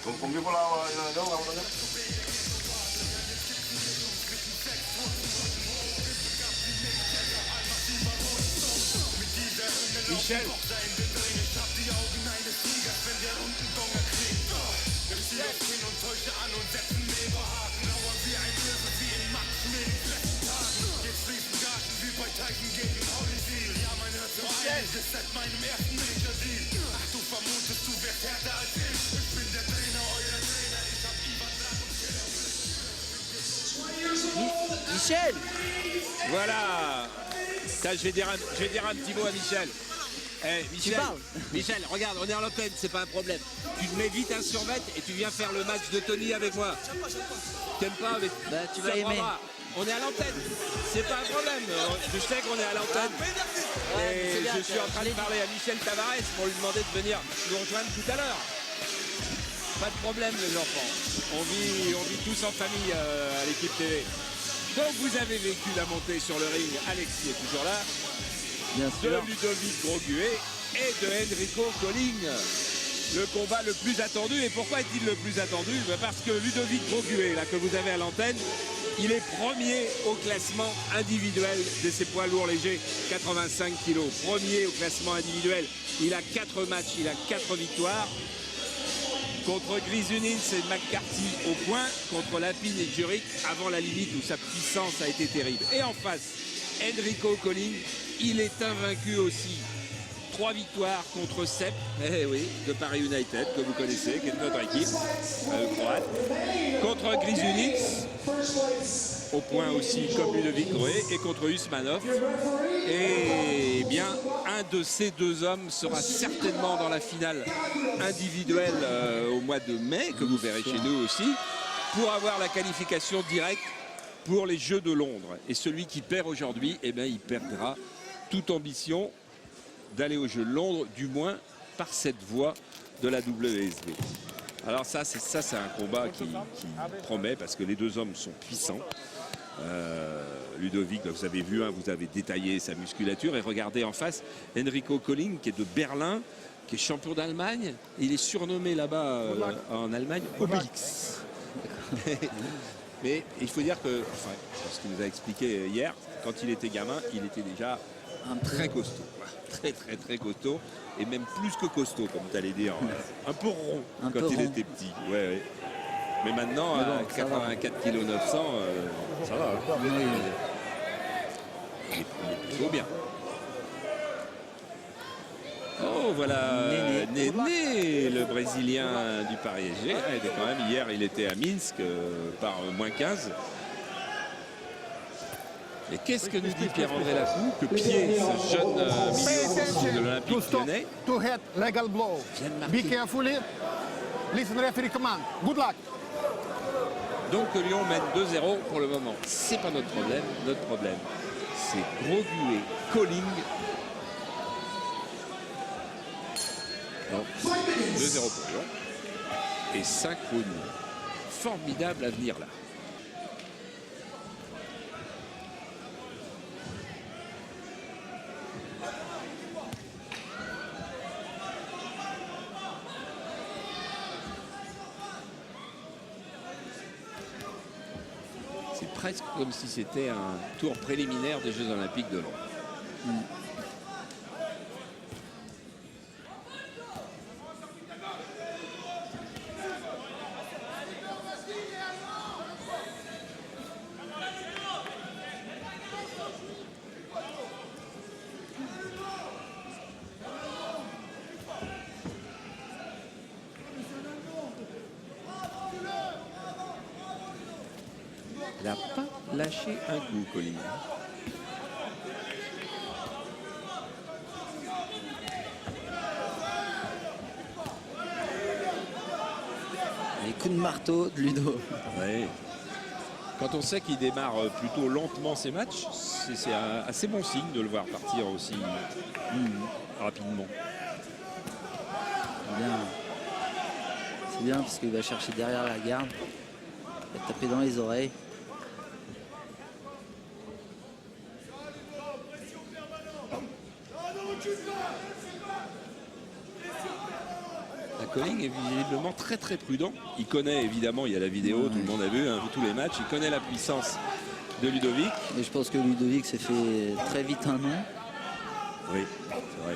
Kung bola Michel. Michel. Voilà. Ça, je vais dire un petit mot à Michel. Michel, parles. Michel, regarde, on est en l'antenne, c'est pas un problème. Tu te mets vite un survêt et tu viens faire le match de Tony avec moi. T'aimes pas avec... Bah, tu Ça vas aimer. prendra. On est à l'antenne, c'est pas un problème. Je sais qu'on est à l'antenne. c'est Et bien, je suis en train de parler à Michel Tavares pour lui demander de venir nous rejoindre tout à l'heure. Pas de problème, les enfants. On vit tous en famille à l'équipe TV. Donc vous avez vécu la montée sur le ring. Alexis est toujours là. Bien De sûr. Ludovic Groguet et de Enrico Colling. Le combat le plus attendu. Et pourquoi est-il le plus attendu? Parce que Ludovic Groguet, là, que vous avez à l'antenne, il est premier au classement individuel de ses poids lourds légers, 85 kilos. Premier au classement individuel. Il a 4 matchs, il a 4 victoires. Contre Grisunins et McCarthy au point, contre Lapine et Juric avant la limite où sa puissance a été terrible. Et en face, Enrico Colling, il est invaincu aussi. 3 victoires contre Sepp, oui, de Paris United, que vous connaissez, qui est notre équipe, croate. Contre Grisunins, au point aussi comme Ludovic Groguet, et contre Usmanov. Et bien, un de ces deux hommes sera certainement dans la finale individuelle au mois de mai, que vous verrez chez nous aussi, pour avoir la qualification directe pour les Jeux de Londres. Et celui qui perd aujourd'hui, eh bien, il perdra toute ambition d'aller aux Jeux de Londres, du moins par cette voie de la WSB. Alors ça, c'est un combat qui promet, parce que les deux hommes sont puissants. Ludovic, vous avez vu, vous avez détaillé sa musculature, et regardez en face Enrico Colling, qui est de Berlin, qui est champion d'Allemagne. Il est surnommé là-bas en Allemagne Obélix. Mais il faut dire que, enfin, ce qu'il nous a expliqué hier, quand il était gamin, il était déjà très costaud. Très costaud. Et même plus que costaud, comme tu allais dire. Un peu rond quand il était petit. Ouais. Mais maintenant, à 84 kg 900, ça va. Il est plutôt bien. Oh, voilà Néné, le Brésilien du Paris SG. Il était quand même, hier, il était à Minsk par moins 15. Et qu'est-ce que nous dit Pierre-André Lafou? Que Pied, ce jeune milieu offensif de l'Olympique lyonnais, To hit legal blow. vient de marquer. Be carefully. Listen referee command. Good luck. Donc Lyon mène 2-0 pour le moment. C'est pas notre problème. Notre problème, c'est Groguet, Colling. Donc 2-0 pour Lyon. Et Synchrony. Formidable avenir là. C'est presque comme si c'était un tour préliminaire des Jeux Olympiques de Londres. Il n'a pas lâché un coup, Colling. Les coups de marteau de Ludo. Ouais. Quand on sait qu'il démarre plutôt lentement ses matchs, c'est un assez bon signe de le voir partir aussi rapidement. Bien. C'est bien parce qu'il va chercher derrière la garde. Il va taper dans les oreilles. Colling est visiblement très très prudent. Il connaît évidemment, il y a la vidéo, tout le monde a vu, hein, tous les matchs, il connaît la puissance de Ludovic. Et je pense que Ludovic s'est fait très vite un nom. Oui, c'est vrai.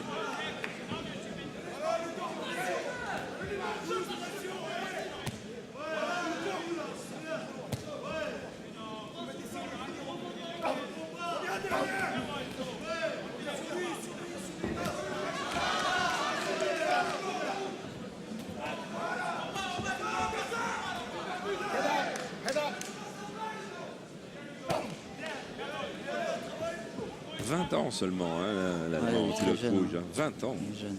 « 20 ans seulement, hein, l'Allemand, Ouais, pilote très jeune, rouge. Hein. 20 ans. Il est jeune.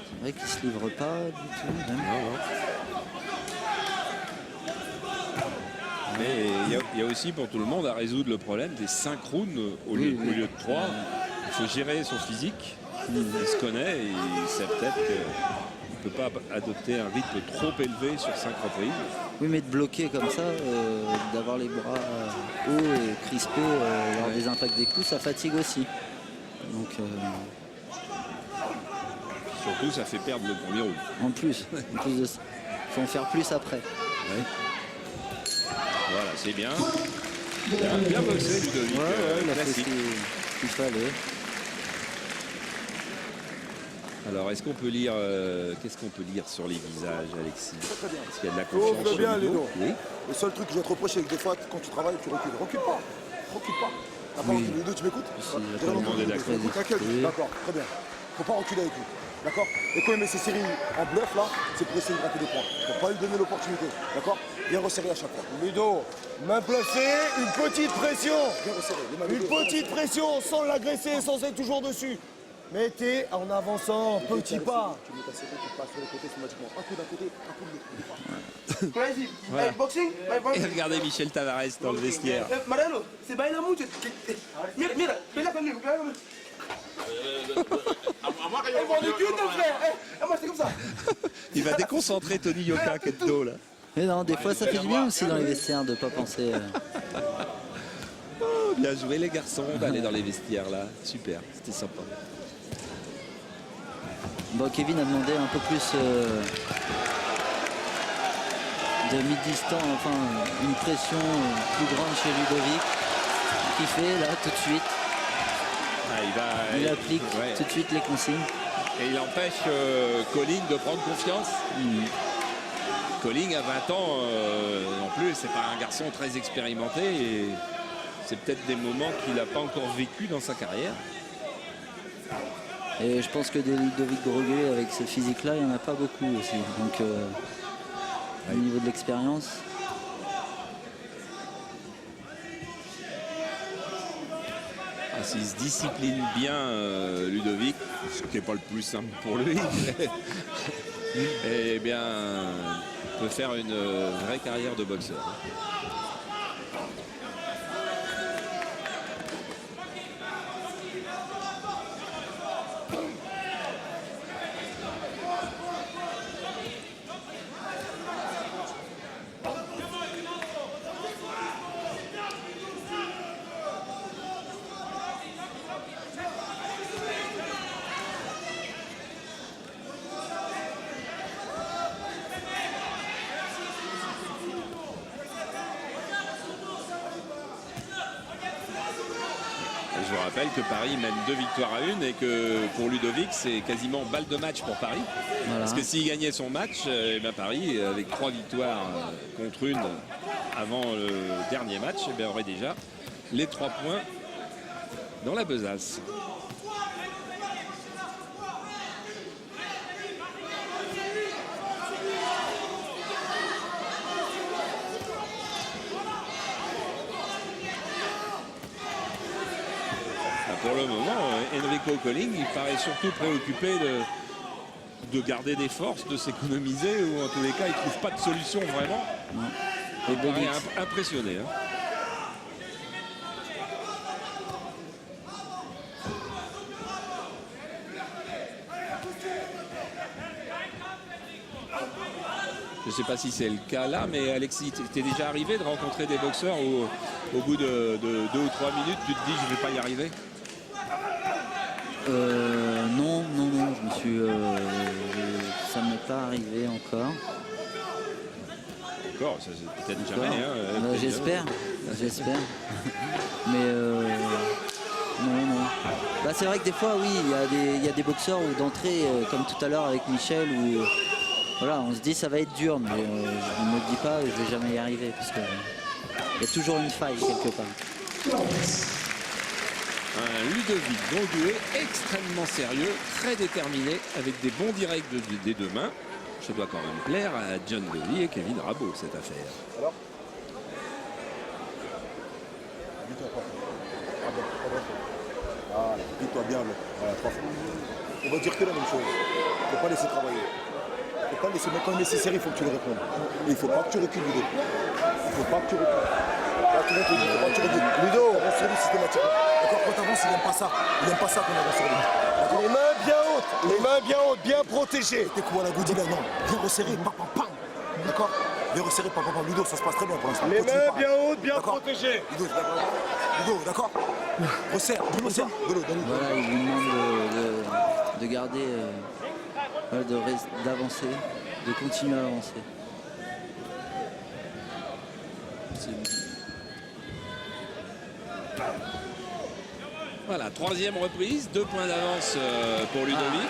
C'est vrai qu'il se livre pas du tout. Même. Non, non. Mais il y a aussi pour tout le monde à résoudre le problème des 5 rounds au lieu de 3. Il faut gérer son physique. Il se connaît et il sait peut-être qu'il ne peut pas adopter un rythme trop élevé sur 5 reprises. Oui, mais de bloquer comme ça, d'avoir les bras hauts et crispés lors des impacts des coups, ça fatigue aussi. Donc, Surtout, ça fait perdre le premier round. en plus de ça, il faut en faire plus après. Ouais. Voilà, c'est bien. Bien boxé, Ludovic. Il a fait ce Classique. qu'il fallait. Alors, est-ce qu'on peut lire, qu'est-ce qu'on peut lire sur les visages, Alexis? Très bien. Est-ce qu'il y a de la Oh, confiance très sur bien, Ludo? Ludo. Oui. Le seul truc que je vais te reprocher, c'est que des fois, quand tu travailles, tu recules. Recule pas. Recule pas. T'as pas Oui. reculé. Ludo, tu m'écoutes? Si, J'ai le vraiment monde est entendu, d'accord. Ludo. T'inquiète. Oui. D'accord, très bien. Faut pas reculer avec lui. D'accord? Et quand il met ses séries en bluff, là, c'est pour essayer de gratter des points. Faut pas lui donner l'opportunité. D'accord? Bien resserrer à chaque fois. Ludo, main placée, une petite pression. Bien resserrer. Les mains Une Ludo, bien petite pression sans l'agresser, sans être toujours dessus. Mettez en avançant, resserrer. petit pas. Tu mets ta série, tu passes sur les côtés automatiquement. Un coup d'un côté, un coup de l'autre. Crazy. Voilà. Boxing, Et regardez Michel Tavares dans le vestiaire. Mariano, se baila mucho. Mira, mira, baila conmigo, baila conmigo. Mon Dieu, frère. Moi, c'est comme ça. Il va déconcentrer Tony Yoka qui est de dos là. Mais non, des fois, ça fait du bien aussi dans les vestiaires de ne pas penser. Oh, bien joué les garçons d'aller dans les vestiaires là. Super, c'était sympa. Bon, Kevin a demandé un peu plus de mi-distance, enfin une pression plus grande chez Ludovic, qui fait là tout de suite. Ah, Il applique ouais. tout de suite les consignes. Et il empêche Colling de prendre confiance. Colling a 20 ans non plus, c'est pas un garçon très expérimenté et c'est peut-être des moments qu'il n'a pas encore vécu dans sa carrière. Et je pense que des Ludovic Droguet avec ce physique-là, il n'y en a pas beaucoup aussi. Donc au niveau de l'expérience. Ah, s'il se discipline bien, Ludovic, ce qui n'est pas le plus simple pour lui, eh bien, peut faire une vraie carrière de boxeur. Je vous rappelle que Paris mène 2 victoires à 1 et que pour Ludovic, c'est quasiment balle de match pour Paris. Voilà. Parce que s'il gagnait son match, eh ben Paris, avec 3 victoires contre 1 avant le dernier match, eh ben aurait déjà les 3 points dans la besace. Pour le moment, Enrico Colling, il paraît surtout préoccupé de garder des forces, de s'économiser, ou en tous les cas, il ne trouve pas de solution vraiment. Et Il paraît Bobix. impressionné. Hein. Je ne sais pas si c'est le cas là, mais Alexis, t'es déjà arrivé de rencontrer des boxeurs où au bout de 2 ou 3 minutes, tu te dis je ne vais pas y arriver? Non, je me suis... ça ne m'est pas arrivé encore. Encore, ça c'est peut-être jamais. Hein, J'espère. Mais non. Bah, c'est vrai que des fois, oui, il y a des boxeurs où d'entrée, comme tout à l'heure avec Michel, où voilà, on se dit ça va être dur, mais je ne me dis pas je vais jamais y arriver parce que il y a toujours une faille quelque part. Un Ludovic Drongué extrêmement sérieux, très déterminé, avec des bons directs des 2 mains. Ça doit quand même plaire à John Levy et Kevin Rabault, cette affaire. Alors voilà, dis-toi bien, voilà, 3 fois. On va dire que la même chose. Il ne faut pas laisser travailler. Il ne faut pas laisser, mais quand il est nécessaire, il faut que tu le répondes. Et il ne faut pas que tu recules, Ludo. Il ne faut pas que tu recules. Là, tout le monde te dit, il ne faut pas que tu recules. Ludo, avance sur lui systématiquement. D'accord, quand tu avances, il n'aime pas ça. Il n'aime pas ça qu'on avance sur lui. D'accord. Les mains bien hautes, les mains bien hautes, bien protégées. T'es quoi la goudie là? Non, bien resserré, pam, pam, pam. D'accord. Bien resserré, pam, pam, pam. Ludo, ça se passe très bien pour l'instant. Les Continue mains pas. bien hautes, bien D'accord. protégées. Ludo, d'accord. Resserre, resserre. Donne-lui. Voilà, il lui demande de garder, d'avancer, de continuer à avancer. Voilà, 3e reprise, 2 points d'avance pour Ludovic.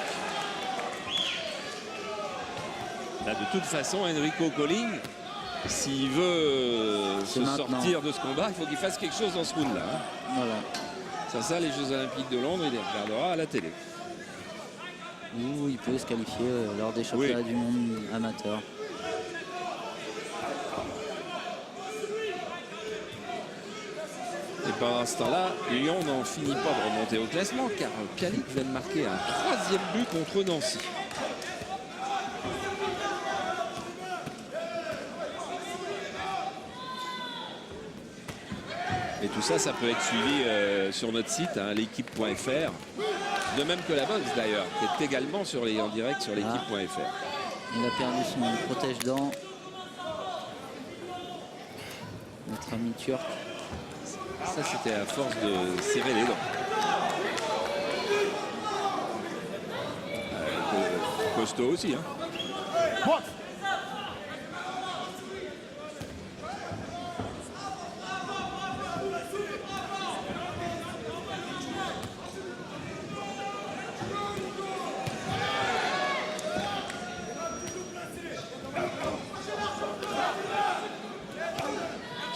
Là, de toute façon, Enrico Colling, s'il veut se sortir de ce combat, il faut qu'il fasse quelque chose dans ce round-là. Hein. Voilà. Ça, les Jeux Olympiques de Londres, il les regardera à la télé. Ou il peut se qualifier lors des championnats du monde amateur. Et pendant ce temps-là, Lyon n'en finit pas de remonter au classement car Pialik vient de marquer un 3e but contre Nancy. Et tout ça, ça peut être suivi sur notre site, hein, l'équipe.fr. De même que la boxe d'ailleurs, qui est également en direct sur l'équipe.fr. Il a perdu son protège-dents. Notre ami turc. Ça, c'était à force de serrer les dents. Costaud aussi, hein.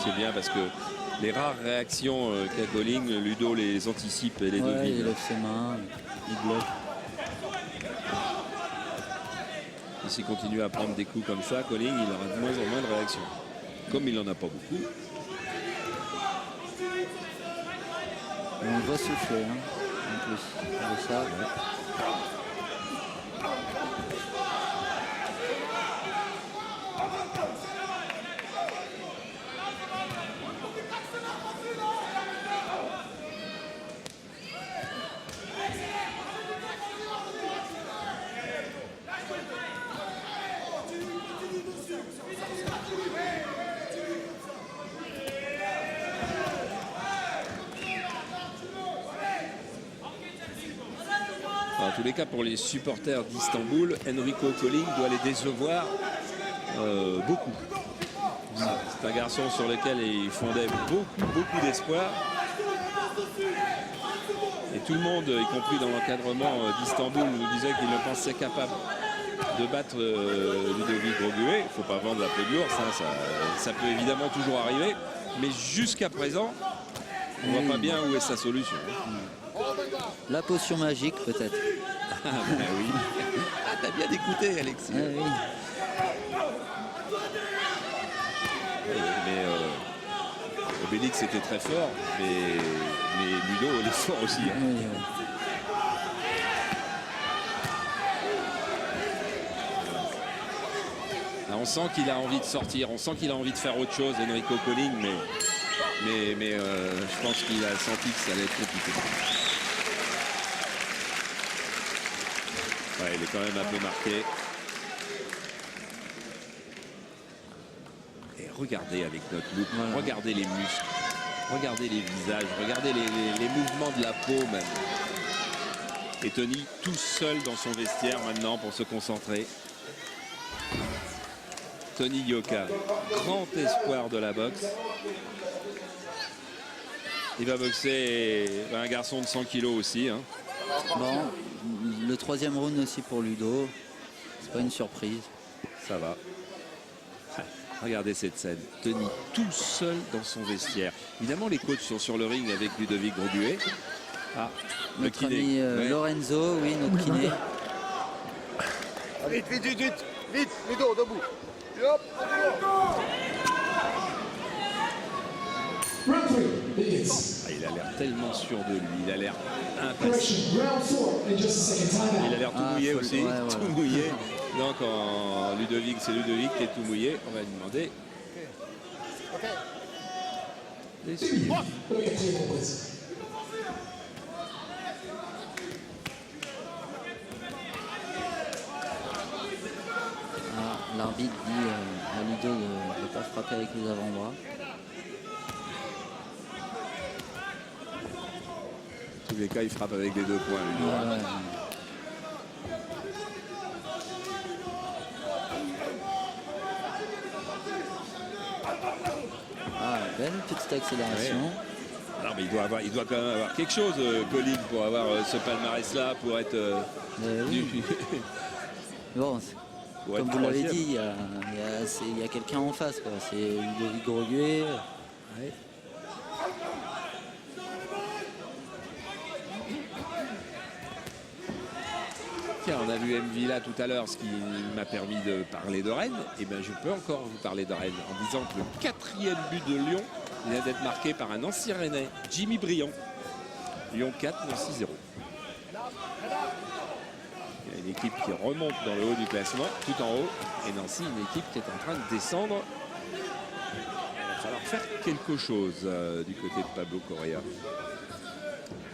C'est bien parce que les rares réactions qu'a Colling, Ludo les anticipe et les devine. Il lève ses mains, il bloque. Et s'il continue à prendre des coups comme ça, Colling, il aura de moins en moins de réactions. Comme il n'en a pas beaucoup. Et on le voit souffler, hein, en plus. On voit ça. En tous les cas, pour les supporters d'Istanbul, Enrico Colling doit les décevoir beaucoup. C'est un garçon sur lequel il fondait beaucoup d'espoir. Et tout le monde, y compris dans l'encadrement d'Istanbul, nous disait qu'il le pensait capable de battre Ludovic Drongué. Il ne faut pas vendre la peau de l'ours, hein, ça peut évidemment toujours arriver. Mais jusqu'à présent, on ne voit pas bien où est sa solution. La potion magique, peut-être. Ah ben oui. Ah, t'as bien écouté, Alexis. Ah, oui. Mais Obélix était très fort, mais Ludo il est fort aussi. Hein. Oui, oui. Là, on sent qu'il a envie de sortir, on sent qu'il a envie de faire autre chose, Enrico Colling, mais je pense qu'il a senti que ça allait être compliqué. Ouais, il est quand même un peu marqué. regardez avec notre loupe, Voilà. regardez les muscles, regardez les visages, regardez les mouvements de la peau même. Et Tony tout seul dans son vestiaire maintenant pour se concentrer. Tony Yoka, grand espoir de la boxe. Il va boxer un garçon de 100 kilos aussi. Hein. Bon, le troisième round aussi pour Ludo. C'est pas une surprise. Ça va. Regardez cette scène. Tony tout seul dans son vestiaire. Évidemment, les coachs sont sur le ring avec Ludovic Groguet. Ah, le Notre kiné. ami Ouais. Lorenzo, oui, notre kiné. Vite, vite, vite, vite. Vite, Ludo, debout. Et hop, Round 3 begins. Ah, il a l'air tellement sûr de lui. Il a l'air impatient. Correction, round 4 in just a second. Time Il a out. l'air tout Ah, mouillé faut- aussi. ouais, ouais. Tout mouillé. Donc, Ludovic, c'est Ludovic qui est tout mouillé. On va lui demander. d'essuyer. Let me get clear, please. Alors, l'arbitre dit à Ludo de ne pas frapper avec les avant-bras. En tous les cas, il frappe avec les deux poings. Ludo. Ouais, ouais. Ah, belle petite accélération. Non, mais il doit quand même avoir quelque chose, Colin, pour avoir ce palmarès-là, pour être. Oui. du- Bon, pour comme être vous l'avez troisième. dit, il y a quelqu'un en face, quoi. C'est Ludovic Groguet. Ouais. Tiens, on a vu MV là tout à l'heure, ce qui m'a permis de parler de Rennes. Et bien, je peux encore vous parler de Rennes en disant que le 4e but de Lyon vient d'être marqué par un ancien Rennais, Jimmy Briand. Lyon 4, Nancy 0. Il y a une équipe qui remonte dans le haut du classement, tout en haut. Et Nancy, une équipe qui est en train de descendre. Il va falloir faire quelque chose du côté de Pablo Correa.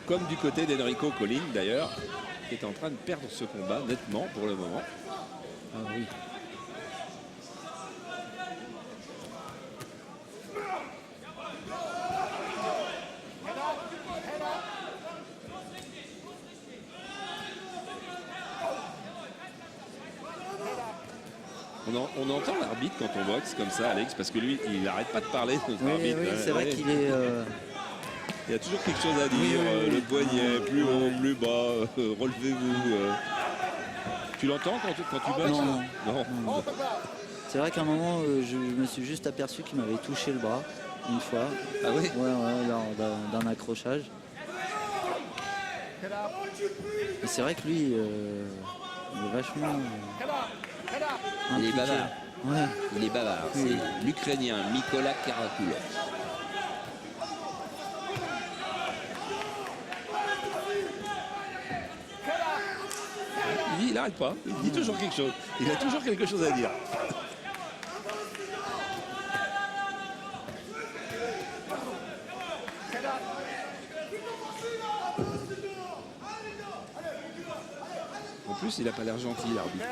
Comme du côté d'Enrico Colin d'ailleurs, qui est en train de perdre ce combat nettement pour le moment. Ah oui. On entend l'arbitre quand on boxe comme ça, Alex, parce que lui, il n'arrête pas de parler, notre Oui, arbitre. oui, c'est vrai Ouais. qu'il est. Il y a toujours quelque chose à dire, Oui, oui, le oui. poignet, plus haut, plus bas, relevez-vous. Tu l'entends quand tu boxes Non, Non. C'est vrai qu'à un moment, je me suis juste aperçu qu'il m'avait touché le bras une fois. Ah oui. Ouais, lors d'un accrochage. Et c'est vrai que lui, il est vachement. Il est impliqué. bavard. Ouais. Il est bavard. Oui. C'est l'Ukrainien Mykola Karakulov. Il n'arrête pas. Il dit toujours quelque chose. Il a toujours quelque chose à dire. En plus, il n'a pas l'air gentil, l'arbitre.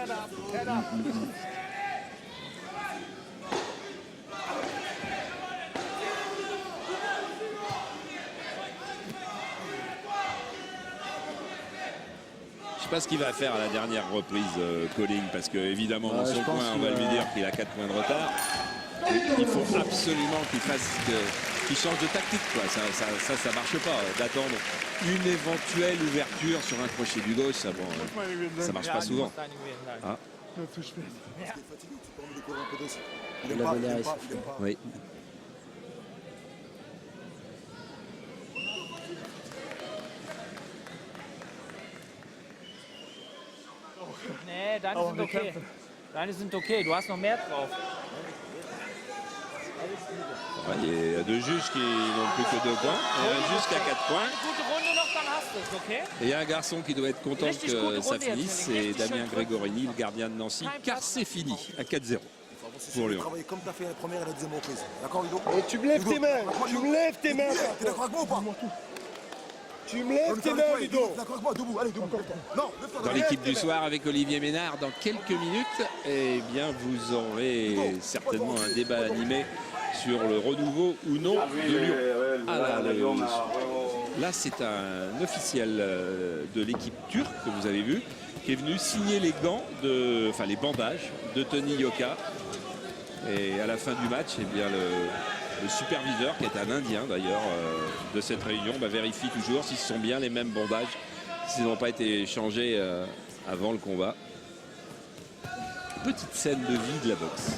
Je sais pas ce qu'il va faire à la dernière reprise, Colling, parce que évidemment dans Ouais, son je pense coin, on qu'il va va- lui dire qu'il a 4 points de retard. Il faut absolument qu'il change de tactique, quoi. Ça marche pas. D'attendre une éventuelle ouverture sur un crochet du gauche, ça marche pas souvent. Ah, Il est fatigué, tu peux envie de courir un peu dessus. Il Il aime pas, avait il l'air aime pas, il essoufflé. aime pas. oui. Nee, deine sind okay. Deine sind okay, du hast noch mehr drauf. Ouais, il y a deux juges qui n'ont plus que 2 points. Et un juge qui a 4 points. Gute Runde noch, dann hast du es, okay? Et il y a un garçon qui doit être content Richtig que gute ça Runde finisse, jetzt, c'est richtig Damien schön Gregorini, le gardien de Nancy, car c'est fini à 4-0 pour Lyon. Travailler comme tu as fait la première et la deuxième reprise. D'accord, Ludo? Et tu me lèves tes mains. Tu me lèves tes mains. T'es d'accord avec moi ou pas? Tu me lèves tes mains, Ludo. D'accord avec moi, debout, allez, debout. Non, lève-toi. Dans l'équipe du soir avec Olivier Ménard, dans quelques minutes, eh bien, vous aurez certainement un débat animé sur le renouveau ou non de Lyon. Ah là, c'est un officiel de l'équipe turque que vous avez vu, qui est venu signer les gants, les bandages de Tony Yoka. Et à la fin du match, eh bien, le superviseur, qui est un Indien d'ailleurs de cette réunion, vérifie toujours si ce sont bien les mêmes bandages, s'ils n'ont pas été changés avant le combat. Petite scène de vie de la boxe.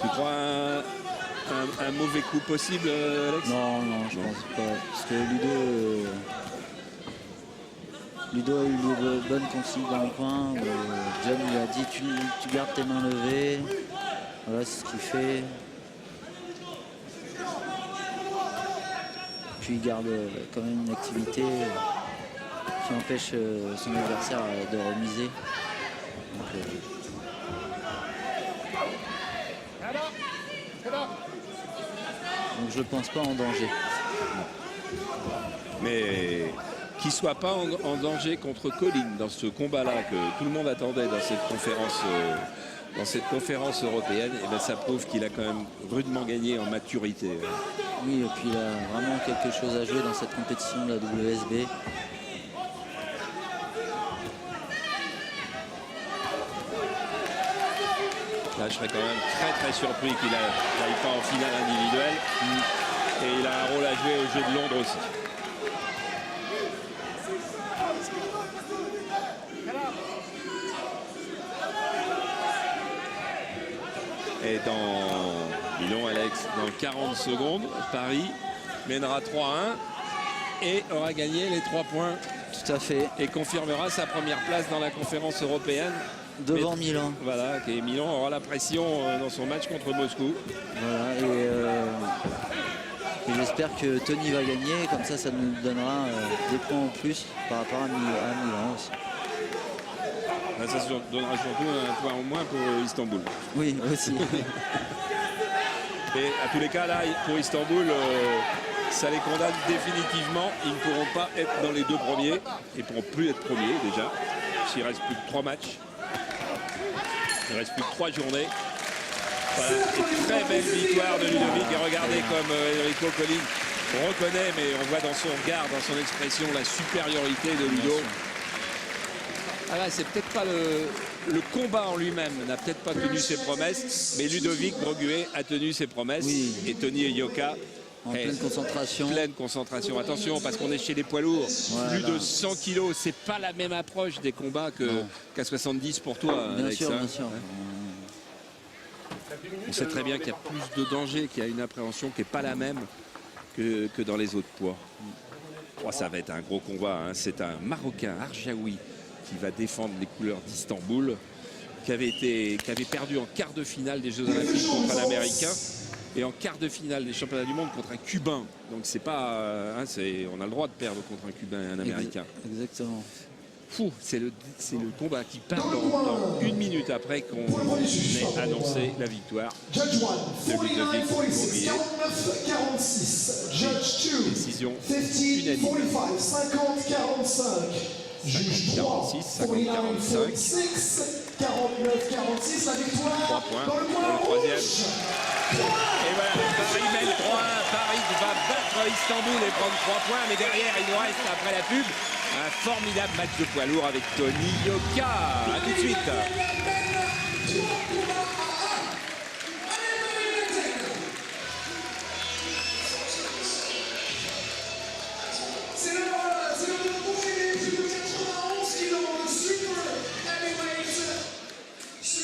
Tu crois un mauvais coup possible, Alex? Non, je pense pas. Parce que Ludo a eu de bonnes consignes dans le coin. John lui a dit tu gardes tes mains levées. Voilà, c'est ce qu'il fait. Puis il garde quand même une activité qui empêche son adversaire de remiser. Donc je ne pense pas en danger. Mais qu'il ne soit pas en danger contre Colin dans ce combat-là que tout le monde attendait dans cette conférence européenne, et bien ça prouve qu'il a quand même rudement gagné en maturité. Oui, et puis il a vraiment quelque chose à jouer dans cette compétition de la WSB. Là, je serais quand même très surpris qu'il n'aille pas en finale individuelle. Et il a un rôle à jouer au Jeux de Londres aussi. Et disons Alex, dans 40 secondes, Paris mènera 3-1 et aura gagné les 3 points. Tout à fait. Et confirmera sa première place dans la conférence européenne. Devant Milan. Voilà, et Milan aura la pression dans son match contre Moscou. Voilà, et j'espère que Tony va gagner, comme ça nous donnera des points en plus par rapport à Milan aussi. Là, ça donnera surtout un point en moins pour Istanbul. Oui, aussi. Et à tous les cas, là, pour Istanbul, ça les condamne définitivement. Ils ne pourront pas être dans les 2 premiers. Ils ne pourront plus être premiers déjà, s'il reste plus que 3 matchs. Il ne reste plus que 3 journées. Voilà, une très belle victoire de Ludovic. Et regardez comme Enrico Colin reconnaît, mais on voit dans son regard, dans son expression, la supériorité de Ludo. Ah là, c'est peut-être pas le combat en lui-même n'a peut-être pas tenu ses promesses, mais Ludovic Broguet a tenu ses promesses. Oui. Et Tony Yoka En pleine concentration. Pleine concentration. Attention, parce qu'on est chez les poids lourds. Voilà. Plus de 100 kilos. C'est pas la même approche des combats qu'à 70 pour toi, Bien Alex, sûr, hein. bien sûr. On sait très bien qu'il y a plus de danger, qu'il y a une appréhension qui n'est pas la même que dans les autres poids. Oh, ça va être un gros combat, hein. C'est un Marocain, Arjaoui, qui va défendre les couleurs d'Istanbul, qui avait perdu en quart de finale des Jeux Olympiques contre un Américain et en quart de finale des Championnats du Monde contre un Cubain. Donc c'est pas, on a le droit de perdre contre un Cubain et un Américain. Exactement. C'est le combat qui part dans 1 minute après qu'on ait annoncé la victoire de Ludovic Broguet. Décision unanime. 50-46, 50-45. 49-46, la victoire 3 points pour le troisième. Et voilà, Paris mène 3-1. Paris va battre Istanbul et prendre 3 points. Mais derrière, il nous reste, après la pub, un formidable match de poids lourd avec Tony Yoka. A tout de suite. Super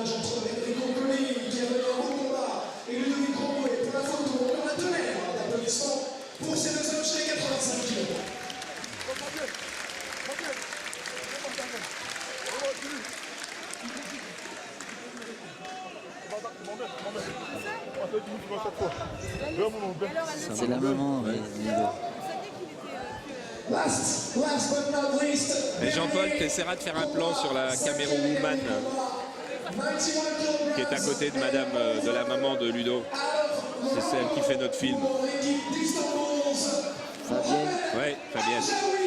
image entre Enrico Colli qui a mené un beau combat et Ludovic Grandouet pour la photo. On a tonnerre d'applaudissements pour ces deux hommes chez les 85 kg. C'est la maman, ouais, Last but not least. Et Jean-Paul qui essaiera de faire un plan sur la caméra woman qui est à côté de madame, de la maman de Ludo. C'est celle qui fait notre film. Fabienne. Ouais, Fabienne.